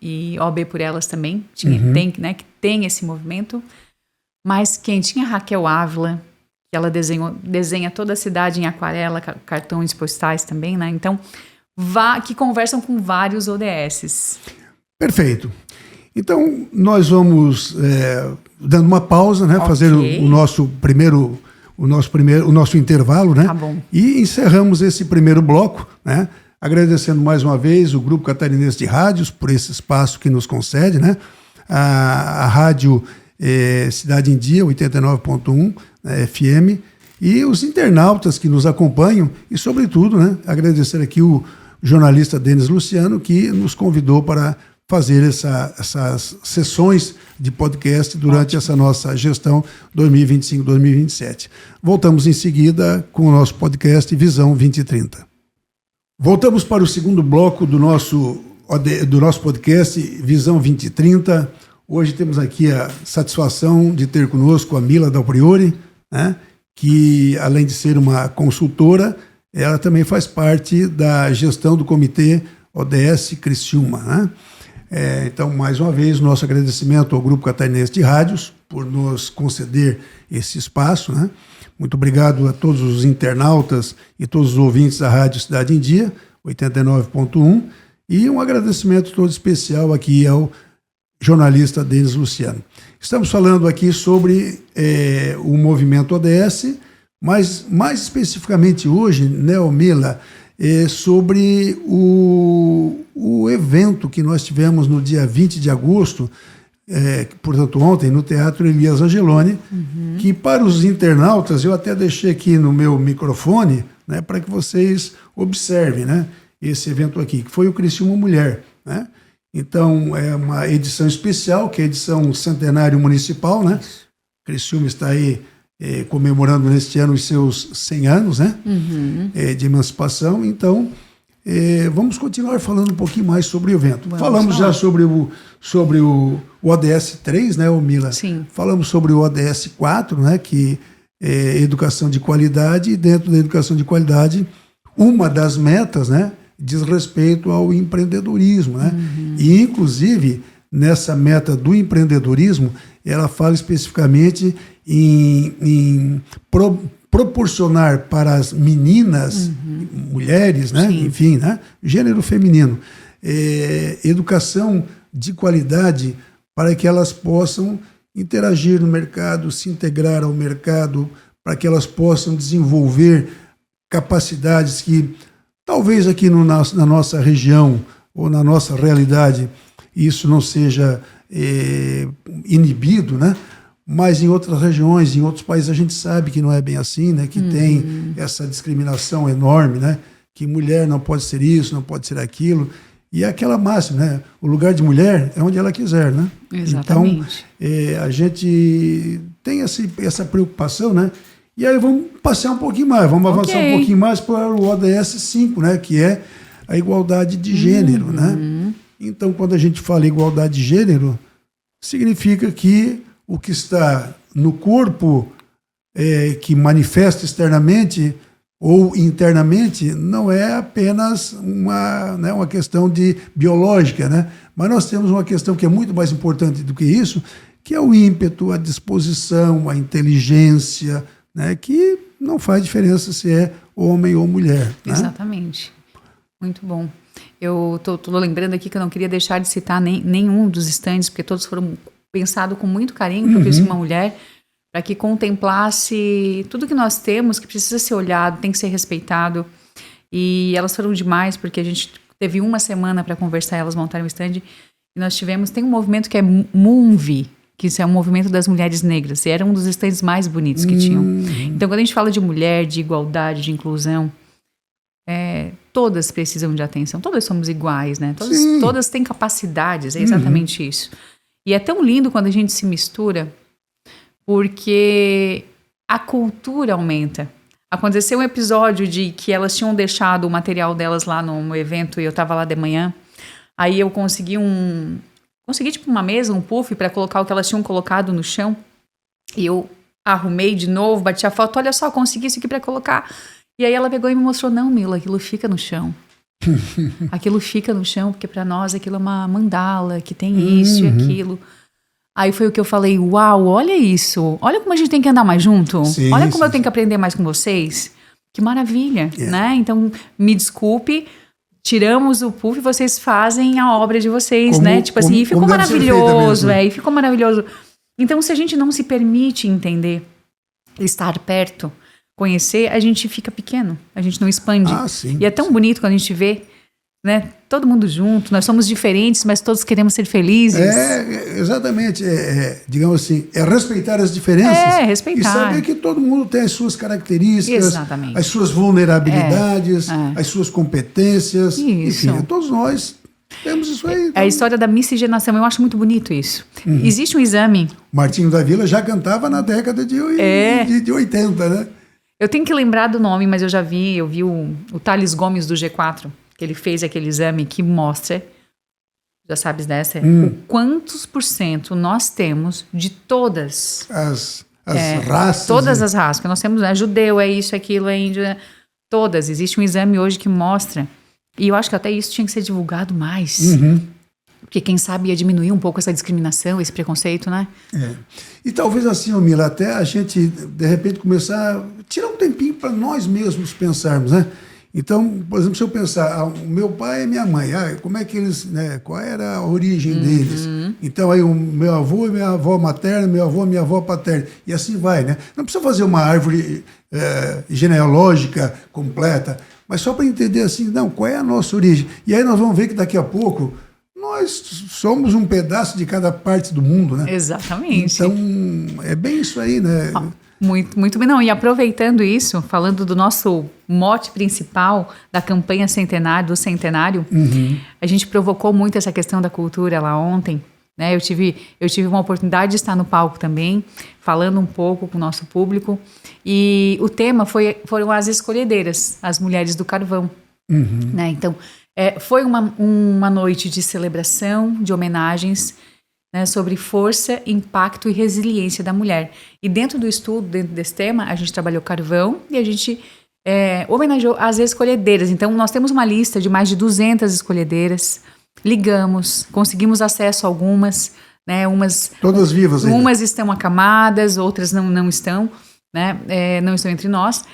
e OAB por Elas também, que tem esse movimento. Mas quem tinha Raquel Ávila, que ela desenha toda a cidade em aquarela, cartões postais também, né? Então, que conversam com vários ODS. Perfeito. Então, nós vamos dando uma pausa, né? Okay. Fazer o nosso intervalo, né? Tá bom. E encerramos esse primeiro bloco, né? Agradecendo mais uma vez o Grupo Catarinense de Rádios por esse espaço que nos concede, né? A rádio Cidade em Dia, 89.1 FM, e os internautas que nos acompanham e, sobretudo, né? Agradecer aqui o jornalista Denis Luciano, que nos convidou para fazer essas sessões de podcast durante essa nossa gestão 2025-2027. Voltamos em seguida com o nosso podcast Visão 2030. Voltamos para o segundo bloco do nosso podcast Visão 2030. Hoje temos aqui a satisfação de ter conosco a Mila Dal Priore, né, que além de ser uma consultora, ela também faz parte da gestão do Comitê ODS Criciúma, né? Então, mais uma vez, nosso agradecimento ao Grupo Catarinense de Rádios por nos conceder esse espaço, né? Muito obrigado a todos os internautas e todos os ouvintes da Rádio Cidade em Dia, 89.1, e um agradecimento todo especial aqui ao jornalista Denis Luciano. Estamos falando aqui sobre o movimento ODS, mas mais especificamente hoje, né, Mila, sobre o evento que nós tivemos no dia 20 de agosto, portanto ontem, no Teatro Elias Angeloni, que para os internautas, eu até deixei aqui no meu microfone, né, para que vocês observem, né, esse evento aqui, que foi o Criciúma Mulher, né? Então, é uma edição especial, que é a edição Centenário Municipal, né? Criciúma está aí comemorando neste ano os seus 100 anos, né? De emancipação. Então, vamos continuar falando um pouquinho mais sobre o evento. Falamos já sobre o ODS 3, né, Mila? Sim. Falamos sobre o ODS 4, né, que é educação de qualidade, e dentro da educação de qualidade, uma das metas, né, diz respeito ao empreendedorismo, né? E, inclusive, nessa meta do empreendedorismo, ela fala especificamente em proporcionar para as meninas, mulheres, né? Enfim, né? Gênero feminino, educação de qualidade para que elas possam interagir no mercado, se integrar ao mercado, para que elas possam desenvolver capacidades que talvez aqui na nossa região ou na nossa realidade isso não seja inibido, né? Mas em outras regiões, em outros países, a gente sabe que não é bem assim, né? Que tem essa discriminação enorme, né? Que mulher não pode ser isso, não pode ser aquilo. E é aquela máxima, né? O lugar de mulher é onde ela quiser, né? Exatamente. Então, a gente tem essa preocupação, né? E aí vamos passear um pouquinho mais, vamos avançar um pouquinho mais para o ODS 5, né? Que é a igualdade de gênero, né? Então, quando a gente fala igualdade de gênero, significa que o que está no corpo que manifesta externamente ou internamente não é apenas uma questão biológica, né? Mas nós temos uma questão que é muito mais importante do que isso, que é o ímpeto, a disposição, a inteligência, né? Que não faz diferença se é homem ou mulher. Né? Exatamente. Muito bom. Eu estou lembrando aqui que eu não queria deixar de citar nenhum dos estandes, porque todos foram pensados com muito carinho para uma mulher, para que contemplasse tudo que nós temos, que precisa ser olhado, tem que ser respeitado. E elas foram demais, porque a gente teve uma semana para conversar, elas montaram o stand, e nós tem um movimento que é MUNV, que isso é um movimento das mulheres negras, e era um dos stands mais bonitos que tinham. Então, quando a gente fala de mulher, de igualdade, de inclusão, todas precisam de atenção, todas somos iguais, né? Todas têm capacidades, é exatamente isso. E é tão lindo quando a gente se mistura, porque a cultura aumenta. Aconteceu um episódio de que elas tinham deixado o material delas lá no evento e eu estava lá de manhã. Aí eu consegui tipo uma mesa, um puff para colocar o que elas tinham colocado no chão. E eu arrumei de novo, bati a foto, olha só, consegui isso aqui para colocar. E aí ela pegou e me mostrou, não, Mila, aquilo fica no chão. Aquilo fica no chão, porque para nós aquilo é uma mandala, que tem isso e aquilo. Aí foi o que eu falei, uau, olha isso. Olha como a gente tem que andar mais junto. Olha como eu tenho que aprender mais com vocês. Que maravilha, né? Então, me desculpe, tiramos o puff e vocês fazem a obra de vocês, né? Tipo assim, e ficou maravilhoso, e ficou maravilhoso. Então, se a gente não se permite entender, estar perto, conhecer, a gente fica pequeno, a gente não expande. E é tão bonito quando a gente vê, né? Todo mundo junto, nós somos diferentes, mas todos queremos ser felizes. Exatamente. Digamos assim, respeitar as diferenças. Respeitar. E saber que todo mundo tem as suas características, exatamente, as suas vulnerabilidades, as suas competências. Isso. Enfim, todos nós temos isso aí. A história da miscigenação, eu acho muito bonito isso. Existe um exame... Martinho da Vila já cantava na década de 80, né? Eu tenho que lembrar do nome, mas eu vi o Thales Gomes do G4, que ele fez aquele exame que mostra, já sabes dessa, o quantos % nós temos de todas as raças. Todas as raças, que nós temos, judeu, é isso, aquilo, é índio, todas. Existe um exame hoje que mostra, e eu acho que até isso tinha que ser divulgado mais. Porque quem sabe ia diminuir um pouco essa discriminação, esse preconceito, né? E talvez assim, Mila, até a gente, de repente, começar a tirar um tempinho para nós mesmos pensarmos, né? Então, por exemplo, se eu pensar, o meu pai e minha mãe, como é que eles, né? Qual era a origem deles? Então, aí o meu avô e minha avó materna, meu avô e minha avó paterna, e assim vai, né? Não precisa fazer uma árvore genealógica completa, mas só para entender assim, não, qual é a nossa origem? E aí nós vamos ver que daqui a pouco nós somos um pedaço de cada parte do mundo, né? Exatamente. Então, é bem isso aí, né? Muito, muito bem. Não, e aproveitando isso, falando do nosso mote principal da campanha do centenário, a gente provocou muito essa questão da cultura lá ontem, né? Eu tive uma oportunidade de estar no palco também, falando um pouco com o nosso público. E o tema foram as escolhedeiras, as mulheres do carvão. Né? Então, foi uma noite de celebração, de homenagens, né, sobre força, impacto e resiliência da mulher. E dentro do estudo, dentro desse tema, a gente trabalhou carvão e a gente homenageou as escolhedeiras. Então, nós temos uma lista de mais de 200 escolhedeiras. Ligamos, conseguimos acesso a algumas, né? Todas vivas ainda. Umas estão acamadas, outras não estão, né? Não estão entre nós.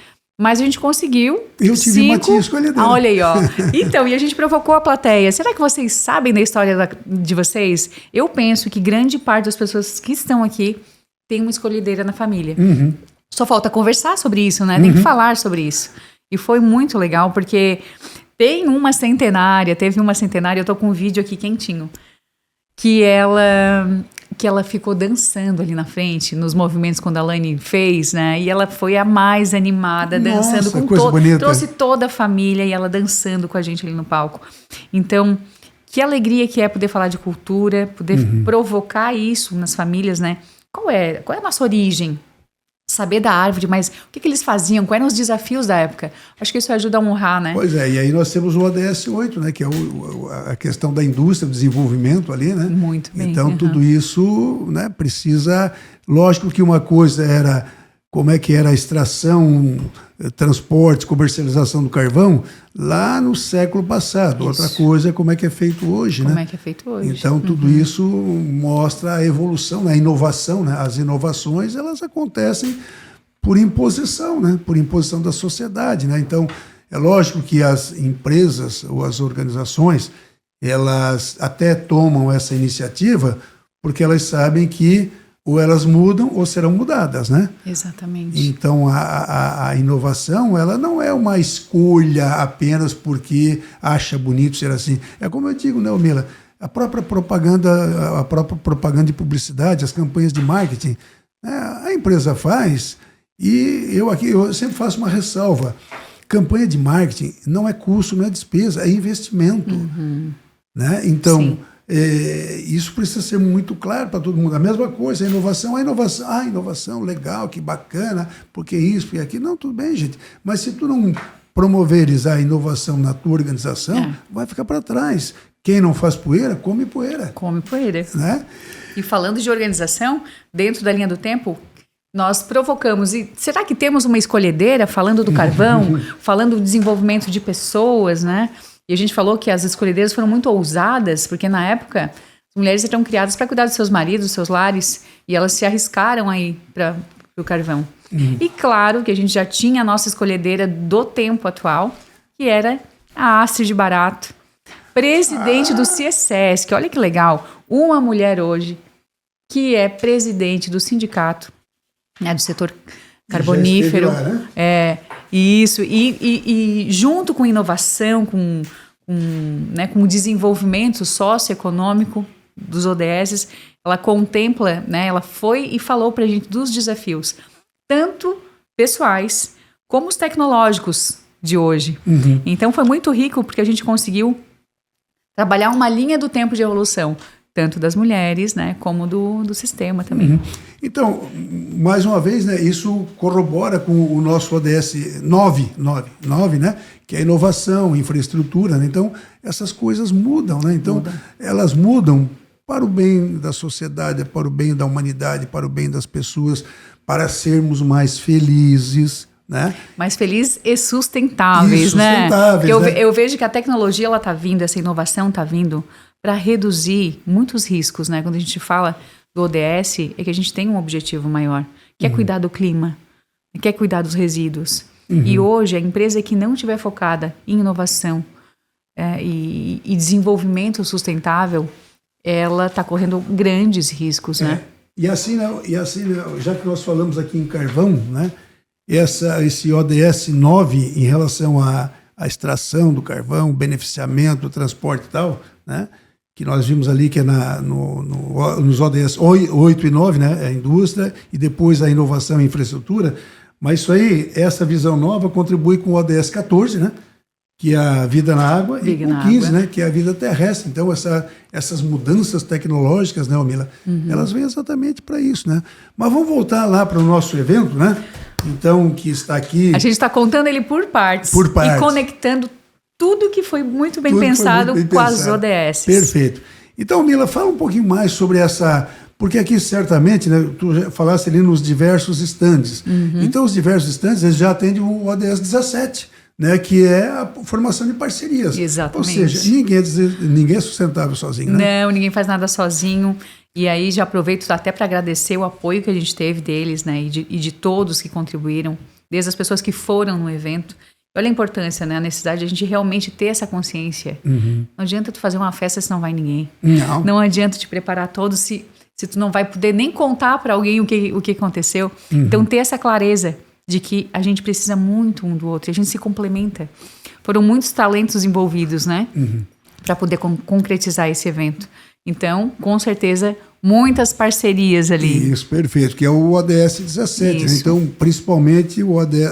Mas a gente conseguiu. Eu tive uma tia escolhedeira. Olha aí, ó. Então, e a gente provocou a plateia. Será que vocês sabem da história de vocês? Eu penso que grande parte das pessoas que estão aqui tem uma escolhedeira na família. Só falta conversar sobre isso, né? Tem que falar sobre isso. E foi muito legal, porque teve uma centenária, eu tô com um vídeo aqui quentinho, que ela ficou dançando ali na frente, nos movimentos quando a Laine fez, né? E ela foi a mais animada, dançando com trouxe toda a família e ela dançando com a gente ali no palco. Então, que alegria que é poder falar de cultura, poder provocar isso nas famílias, né? Qual é a nossa origem? Saber da árvore, mas o que eles faziam? Quais eram os desafios da época? Acho que isso ajuda a honrar, né? Pois é, e aí nós temos o ODS 8, né? Que é a questão da indústria, do desenvolvimento ali, né? Muito bem. Então, tudo isso, né, precisa... Lógico que uma coisa era como é que era a extração, transporte, comercialização do carvão lá no século passado. Isso. Outra coisa é como é que é feito hoje, né? Como é que é feito hoje. Então, tudo isso mostra a evolução, a inovação, né? As inovações, elas acontecem por imposição, né? Por imposição da sociedade, né? Então, é lógico que as empresas ou as organizações, elas até tomam essa iniciativa porque elas sabem que ou elas mudam ou serão mudadas, né? Exatamente. Então, a inovação, ela não é uma escolha apenas porque acha bonito ser assim. É como eu digo, né, Mila? A própria propaganda de publicidade, as campanhas de marketing, a empresa faz, e eu sempre faço uma ressalva. Campanha de marketing não é custo, não é despesa, é investimento. Né? Então... Sim. Isso precisa ser muito claro para todo mundo. A mesma coisa, a inovação, legal, que bacana, porque isso, porque aquilo. Não, tudo bem, gente. Mas se tu não promoveres a inovação na tua organização, vai ficar para trás. Quem não faz poeira, come poeira. Come poeira. Né? E falando de organização, dentro da linha do tempo, nós provocamos. E será que temos uma escolhedeira falando do carvão, falando do desenvolvimento de pessoas, né? E a gente falou que as escolhedeiras foram muito ousadas, porque na época as mulheres eram criadas para cuidar dos seus maridos, dos seus lares, e elas se arriscaram aí para o carvão. E claro que a gente já tinha a nossa escolhedeira do tempo atual, que era a Astrid Barato, presidente do CIESESC. Olha que legal, uma mulher hoje que é presidente do sindicato, né, do setor carbonífero. Já esteve lá, né? Isso, e junto com inovação, com o desenvolvimento socioeconômico dos ODS, ela contempla, né, ela foi e falou para a gente dos desafios, tanto pessoais como os tecnológicos de hoje. Então foi muito rico porque a gente conseguiu trabalhar uma linha do tempo de evolução, tanto das mulheres, né, como do sistema também. Então, mais uma vez, né, isso corrobora com o nosso ODS 9, né, que é inovação, infraestrutura. Né? Então, essas coisas mudam. Né? Então, elas mudam para o bem da sociedade, para o bem da humanidade, para o bem das pessoas, para sermos mais felizes. Né? Mais felizes e sustentáveis. Né? Eu vejo que a tecnologia está vindo, essa inovação está vindo para reduzir muitos riscos, né? Quando a gente fala do ODS, é que a gente tem um objetivo maior, que é cuidar do clima, que é cuidar dos resíduos. E hoje, a empresa que não estiver focada em inovação e desenvolvimento sustentável, ela está correndo grandes riscos, né? E assim, já que nós falamos aqui em carvão, né? Esse ODS 9 em relação à extração do carvão, beneficiamento, transporte e tal, né? Que nós vimos ali que é nos ODS 8 e 9, né, a indústria, e depois a inovação e infraestrutura, mas isso aí, essa visão nova contribui com o ODS 14, né, que é a vida na água, Vida e com na 15, água. né, que é a vida terrestre. Então, essas mudanças tecnológicas, né, Mila, elas vêm exatamente para isso, né? Mas vamos voltar lá para o nosso evento, né? Então, que está aqui... A gente está contando ele por partes. Por partes. E conectando tudo que foi muito bem Tudo foi pensado muito bem com as pensado. ODS. Perfeito. Então, Mila, fala um pouquinho mais sobre essa... Porque aqui, certamente, né, tu já falaste ali nos diversos estandes. Então, os diversos estandes, eles já atendem o ODS 17, né, que é a formação de parcerias. Exatamente. Ou seja, ninguém é sustentável sozinho, né? Não, ninguém faz nada sozinho. E aí já aproveito até para agradecer o apoio que a gente teve deles, né? E de todos que contribuíram, desde as pessoas que foram no evento. Olha a importância, né? A necessidade de a gente realmente ter essa consciência. Não adianta tu fazer uma festa se não vai ninguém. Não adianta te preparar todos se tu não vai poder nem contar para alguém o que aconteceu. Então, ter essa clareza de que a gente precisa muito um do outro, a gente se complementa. Foram muitos talentos envolvidos, né? Para poder concretizar esse evento. Então, com certeza, muitas parcerias ali. Isso, perfeito, que é o ODS 17. Né? Então, principalmente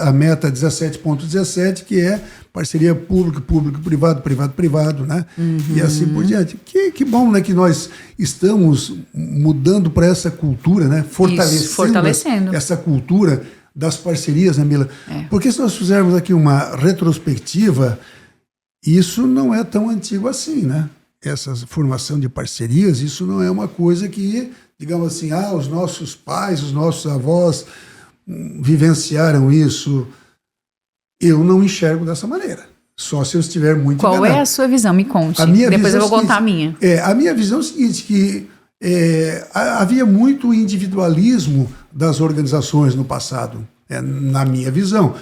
a meta 17.17, que é parceria público-privado, privado-privado, né? E assim por diante. Que bom, né, que nós estamos mudando para essa cultura, né? Fortalecendo essa cultura das parcerias, né, Mila? Porque se nós fizermos aqui uma retrospectiva, isso não é tão antigo assim, né? Essa formação de parcerias, isso não é uma coisa que, digamos assim, os nossos pais, os nossos avós vivenciaram isso. Eu não enxergo dessa maneira. Só se eu estiver muito enganado. Qual é a sua visão? Me conte. Depois eu vou contar a minha. A minha visão é o seguinte, que havia muito individualismo das organizações no passado, na minha visão.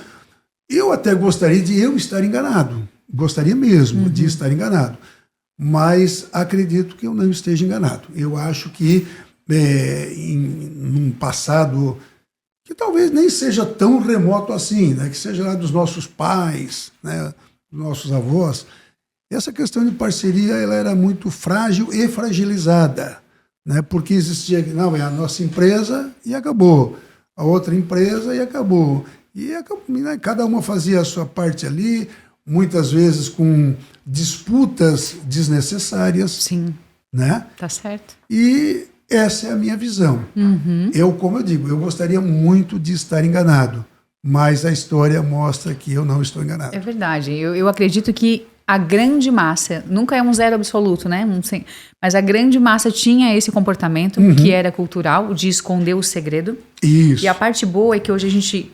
Eu até gostaria de eu estar enganado. Gostaria mesmo de estar enganado. Mas acredito que eu não esteja enganado. Eu acho que num passado que talvez nem seja tão remoto assim, né? Que seja lá dos nossos pais, né? Dos nossos avós, essa questão de parceria ela era muito frágil e fragilizada, né? Porque existia, não, é a nossa empresa e acabou, a outra empresa e acabou. Né? Cada uma fazia a sua parte ali, muitas vezes com disputas desnecessárias. Sim. Né? Tá certo. E essa é a minha visão. Como eu digo, eu gostaria muito de estar enganado, mas a história mostra que eu não estou enganado. É verdade. Eu acredito que a grande massa, nunca é um zero absoluto, né? Mas a grande massa tinha esse comportamento que era cultural, de esconder o segredo. Isso. E a parte boa é que hoje a gente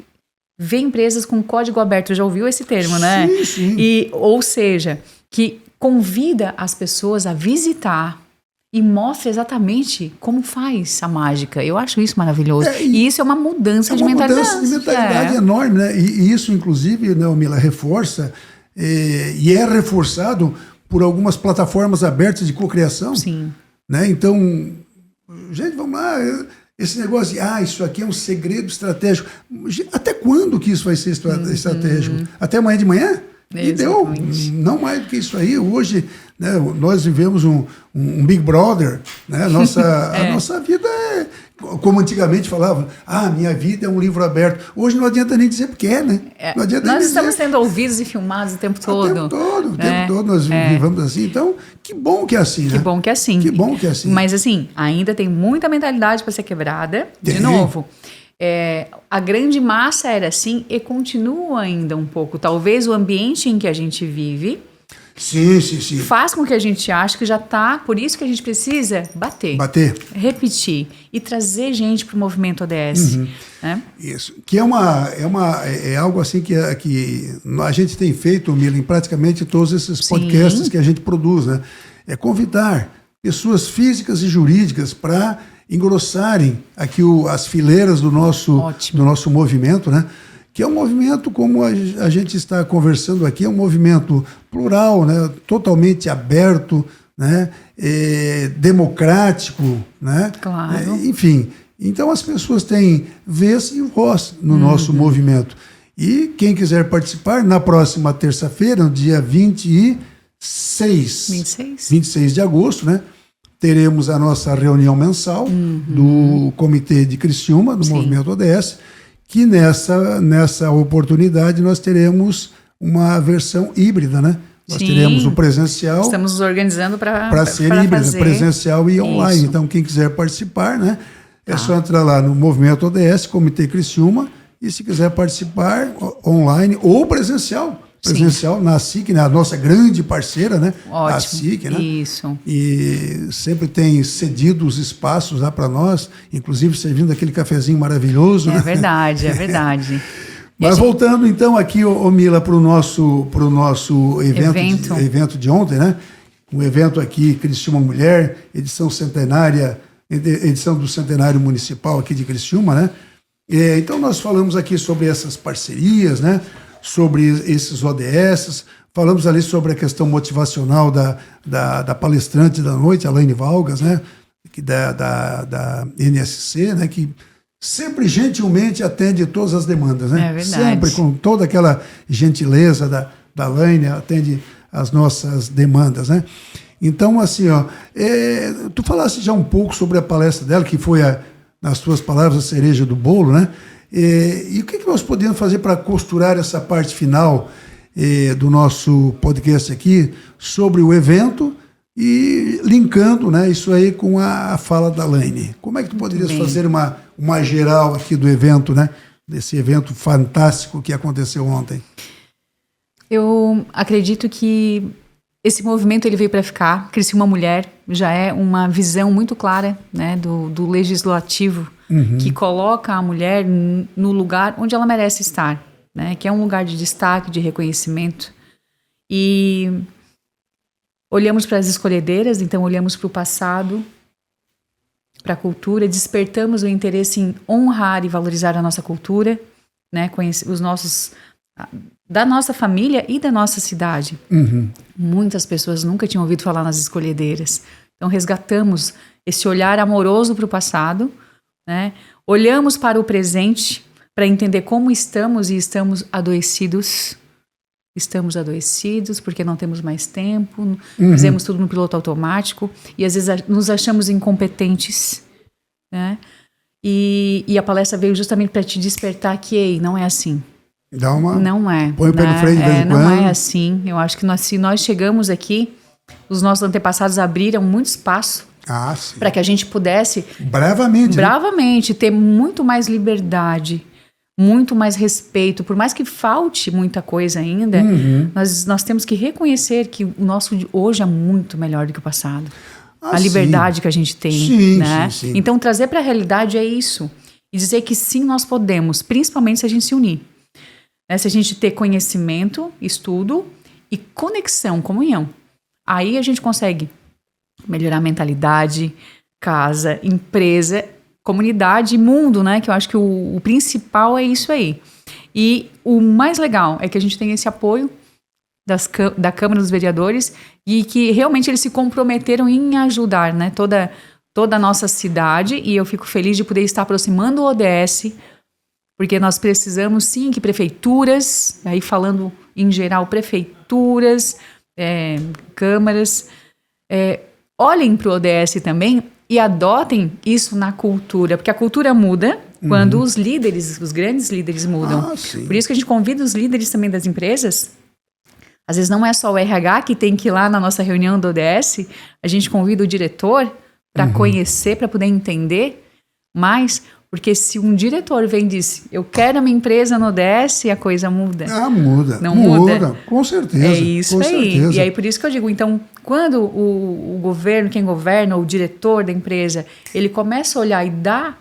vê empresas com código aberto, já ouviu esse termo, né? Sim. Ou seja, que convida as pessoas a visitar e mostra exatamente como faz a mágica. Eu acho isso maravilhoso. E isso é uma mudança de mentalidade. É uma mudança de mentalidade enorme, né? E isso, inclusive, né, Mila, reforça, e é reforçado por algumas plataformas abertas de cocriação. Sim. Né? Então, gente, vamos lá... Esse negócio de, isso aqui é um segredo estratégico. Até quando que isso vai ser estratégico? Até amanhã de manhã? E deu, não mais do que isso aí. Hoje, né, nós vivemos um Big Brother, né? A nossa vida é, como antigamente falavam, minha vida é um livro aberto. Hoje não adianta nem dizer porque né? Não adianta nós nem estamos dizer. sendo ouvidos e filmados o tempo todo. O tempo todo nós vivamos assim. Então, que bom que é assim, né? Que bom que é assim. Que bom que é assim. Mas assim, ainda tem muita mentalidade para ser quebrada. De novo, a grande massa era assim e continua ainda um pouco. Talvez o ambiente em que a gente vive sim. faz com que a gente ache que já está. Por isso que a gente precisa bater, repetir e trazer gente para o movimento ODS. Né? Isso. Que é algo assim que a gente tem feito, Mila, em praticamente todos esses podcasts que a gente produz, né? É convidar pessoas físicas e jurídicas para engrossarem aqui as fileiras do nosso movimento, né? Que é um movimento, como a gente está conversando aqui, é um movimento plural, né? Totalmente aberto, né? Democrático, né? Claro. Enfim, então as pessoas têm vez e voz no nosso movimento. E quem quiser participar, na próxima terça-feira, no dia 26 de agosto, né? Teremos a nossa reunião mensal do Comitê de Criciúma, do Movimento ODS, que nessa oportunidade nós teremos uma versão híbrida, né? Nós Sim. teremos o presencial. Estamos nos organizando para ser híbrido, presencial e online. Isso. Então, quem quiser participar, né? É só entrar lá no Movimento ODS, Comitê Criciúma, e se quiser participar online ou presencial. Presencial na SIC, né? A nossa grande parceira, né? Ótimo. A SIC, né? Isso. E sempre tem cedido os espaços lá para nós, inclusive servindo aquele cafezinho maravilhoso. É né? verdade, é verdade. Mas voltando então aqui, ô Mila, para o nosso evento de ontem, né? Um evento aqui, Criciúma Mulher, edição do Centenário Municipal aqui de Criciúma, né? Então nós falamos aqui sobre essas parcerias, né? Sobre esses ODS, falamos ali sobre a questão motivacional da palestrante da noite, Alaine Valgas, né? Da NSC, né? Que sempre gentilmente atende todas as demandas, né? É verdade. Sempre com toda aquela gentileza da Alaine, atende as nossas demandas, né? Então, assim, ó, tu falaste já um pouco sobre a palestra dela, que foi, nas tuas palavras, a cereja do bolo, né? E o que nós podemos fazer para costurar essa parte final do nosso podcast aqui sobre o evento e linkando, né, isso aí com a fala da Alaine? Como é que tu poderias fazer uma geral aqui do evento, né? Desse evento fantástico que aconteceu ontem? Eu acredito que esse movimento ele veio para ficar. Criciúma Mulher já é uma visão muito clara, né, do legislativo, que coloca a mulher no lugar onde ela merece estar, né, que é um lugar de destaque, de reconhecimento. E olhamos para as escolhedeiras, então olhamos para o passado, para a cultura, despertamos o interesse em honrar e valorizar a nossa cultura, né, conhecer os nossos, da nossa família e da nossa cidade. Muitas pessoas nunca tinham ouvido falar nas escolhedeiras. Então resgatamos esse olhar amoroso para o passado, né? Olhamos para o presente para entender como estamos e estamos adoecidos. Estamos adoecidos porque não temos mais tempo, fizemos tudo no piloto automático e às vezes nos achamos incompetentes, né? E a palestra veio justamente para te despertar que, ei, não é assim. Não é. Põe o pé no freio de vez em quando. Não é assim. Eu acho que se nós chegamos aqui, os nossos antepassados abriram muito espaço para que a gente pudesse bravamente ter muito mais liberdade, muito mais respeito. Por mais que falte muita coisa ainda, nós temos que reconhecer que o nosso hoje é muito melhor do que o passado. A liberdade que a gente tem, né? Sim. Então trazer para a realidade é isso. E dizer que sim, nós podemos, principalmente se a gente se unir. Se a gente ter conhecimento, estudo e conexão, comunhão. Aí a gente consegue melhorar a mentalidade, casa, empresa, comunidade e mundo, né? Que eu acho que o principal é isso aí. E o mais legal é que a gente tem esse apoio da Câmara dos Vereadores e que realmente eles se comprometeram em ajudar, né? Toda a nossa cidade, e eu fico feliz de poder estar aproximando o ODS, porque nós precisamos sim que prefeituras, aí falando em geral prefeituras, câmaras, olhem para o ODS também e adotem isso na cultura, porque a cultura muda quando os líderes, os grandes líderes mudam. Por isso que a gente convida os líderes também das empresas. Às vezes não é só o RH que tem que ir lá na nossa reunião do ODS, a gente convida o diretor para conhecer, para poder entender mais. Porque se um diretor vem e diz, eu quero a minha empresa no ODS, a coisa muda. Muda. Não muda? Com certeza. É isso aí. Certeza. E aí por isso que eu digo, então, quando o governo, quem governa, o diretor da empresa, ele começa a olhar e dá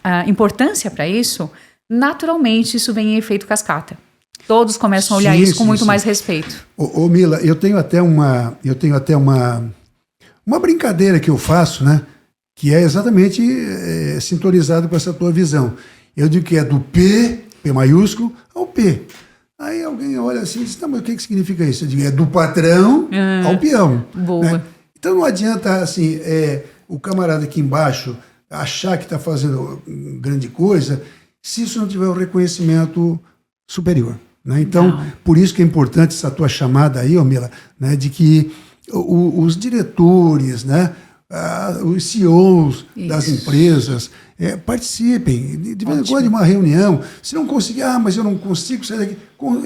a importância para isso, naturalmente isso vem em efeito cascata. Todos começam a olhar isso com muito mais respeito. Ô Mila, eu tenho até uma brincadeira que eu faço, né? Que é exatamente sintonizado com essa tua visão. Eu digo que é do P maiúsculo, ao P. Aí alguém olha assim e diz, mas o que significa isso? Eu digo, é do patrão ao peão. Boa. Né? Então não adianta, assim, o camarada aqui embaixo achar que está fazendo grande coisa se isso não tiver um reconhecimento superior. Né? Então, por isso que é importante essa tua chamada aí, Mila, né, de que os diretores, né, os CEOs Isso. das empresas, participem de vez em quando de uma reunião. Se não conseguir, mas eu não consigo sair daqui.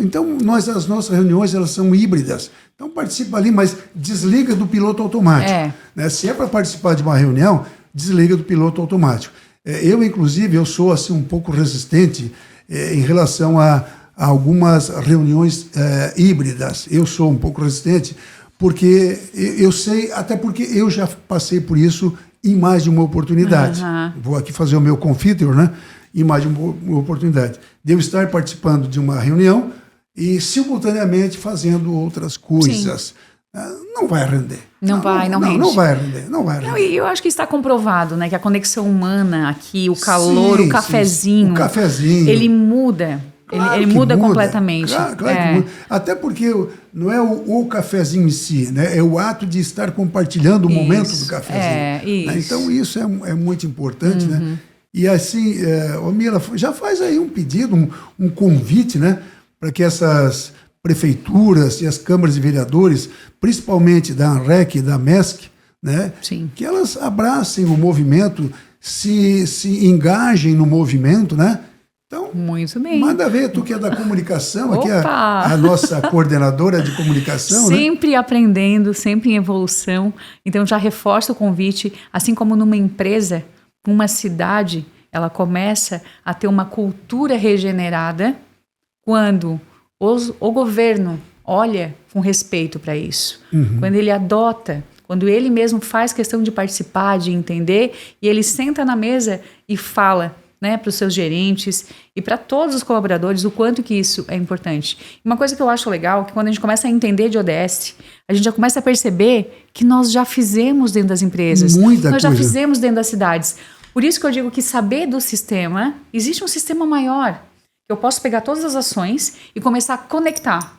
Então, as nossas reuniões elas são híbridas. Então, participa ali, mas desliga do piloto automático. Né? Se é para participar de uma reunião, desliga do piloto automático. Eu, inclusive, eu sou assim, um pouco resistente em relação a algumas reuniões híbridas. Eu sou um pouco resistente, porque eu sei, até porque eu já passei por isso em mais de uma oportunidade. Vou aqui fazer o meu confiteor, né? Em mais de uma oportunidade. De eu estar participando de uma reunião e simultaneamente fazendo outras coisas. Não vai render. Não rende. Não vai render. E eu acho que está comprovado, né? Que a conexão humana aqui, o calor, o cafezinho. O cafezinho. Ele muda. Claro ele muda completamente. Claro que muda. Até porque não é o cafezinho em si, né? É o ato de estar compartilhando o momento do cafezinho. Né? Então, isso é muito importante, né? E assim, Mila, já faz aí um pedido, um convite, né? Para que essas prefeituras e as câmaras de vereadores, principalmente da ANREC e da MESC, né? Sim. Que elas abracem o movimento, se engajem no movimento, né? Então, muito bem. Manda ver, tu que é da comunicação, aqui a nossa coordenadora de comunicação. Sempre, né? Aprendendo, sempre em evolução. Então, já reforço o convite, assim como numa empresa, uma cidade, ela começa a ter uma cultura regenerada quando o governo olha com respeito para isso. Quando ele adota, quando ele mesmo faz questão de participar, de entender, e ele senta na mesa e fala, né, para os seus gerentes e para todos os colaboradores o quanto que isso é importante. Uma coisa que eu acho legal é que quando a gente começa a entender de ODS, a gente já começa a perceber que nós já fizemos dentro das empresas. Nós já fizemos dentro das cidades. Por isso que eu digo que saber do sistema, existe um sistema maior. Eu posso pegar todas as ações e começar a conectar.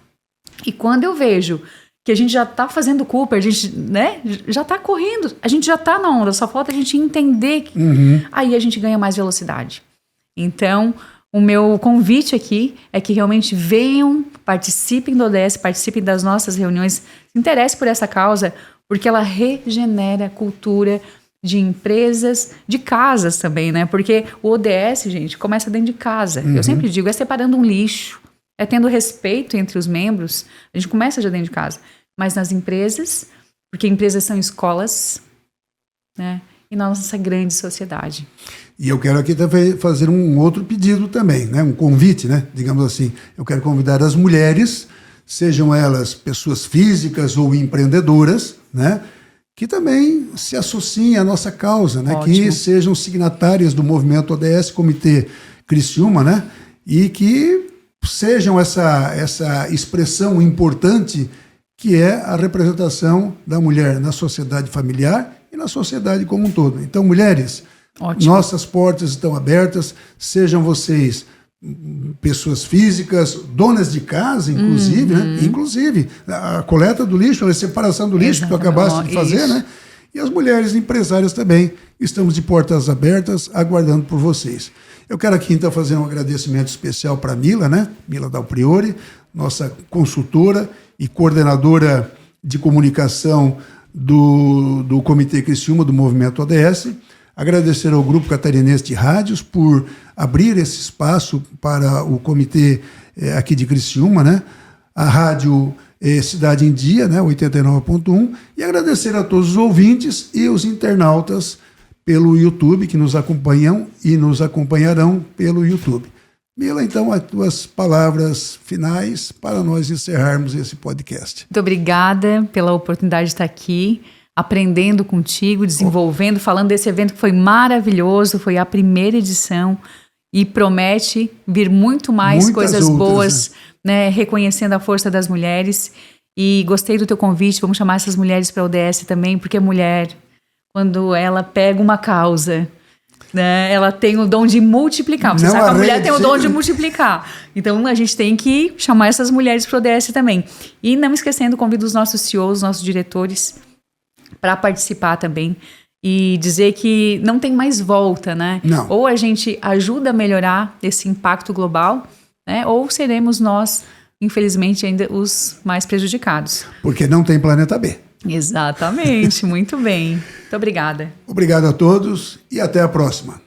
E quando eu vejo que a gente já está fazendo Cooper, a gente, né, já está correndo, a gente já está na onda, só falta a gente entender que aí a gente ganha mais velocidade. Então, o meu convite aqui é que realmente venham, participem do ODS, participem das nossas reuniões, se interessem por essa causa, porque ela regenera a cultura de empresas, de casas também, né? Porque o ODS, gente, começa dentro de casa. Eu sempre digo, é separando um lixo, é tendo respeito entre os membros. A gente começa já dentro de casa. Mas nas empresas, porque empresas são escolas, né? E na nossa grande sociedade. E eu quero aqui também fazer um outro pedido também, né? Um convite, né? Digamos assim. Eu quero convidar as mulheres, sejam elas pessoas físicas ou empreendedoras, né? Que também se associem à nossa causa, né? Que sejam signatárias do movimento ODS Comitê Criciúma, né? E que sejam essa expressão importante que é a representação da mulher na sociedade familiar e na sociedade como um todo. Então, mulheres, nossas portas estão abertas, sejam vocês pessoas físicas, donas de casa, inclusive, né? Inclusive, a coleta do lixo, a separação do lixo que tu acabaste de fazer, né? E as mulheres empresárias também, estamos de portas abertas, aguardando por vocês. Eu quero aqui, então, fazer um agradecimento especial para a Mila, né? Mila Dal Priori, nossa consultora e coordenadora de comunicação do Comitê Criciúma, do Movimento ODS. Agradecer ao Grupo Catarinense de Rádios por abrir esse espaço para o comitê aqui de Criciúma, né? A Rádio Cidade em Dia, né? 89.1, e agradecer a todos os ouvintes e os internautas pelo YouTube, que nos acompanham e nos acompanharão pelo YouTube. Mila, então, as tuas palavras finais para nós encerrarmos esse podcast. Muito obrigada pela oportunidade de estar aqui, aprendendo contigo, desenvolvendo, falando desse evento que foi maravilhoso, foi a primeira edição e promete vir muito mais coisas boas, né, reconhecendo a força das mulheres. E gostei do teu convite, vamos chamar essas mulheres para a ODS também, porque a mulher, quando ela pega uma causa, né, ela tem o dom de multiplicar. Você sabe que a mulher tem o dom de multiplicar. Então, a gente tem que chamar essas mulheres para o ODS também. E não esquecendo, convido os nossos CEOs, os nossos diretores, para participar também e dizer que não tem mais volta, né? Não. Ou a gente ajuda a melhorar esse impacto global, né? Ou seremos nós, infelizmente, ainda os mais prejudicados. Porque não tem planeta B. Exatamente, muito bem. Muito obrigada. Obrigado a todos e até a próxima.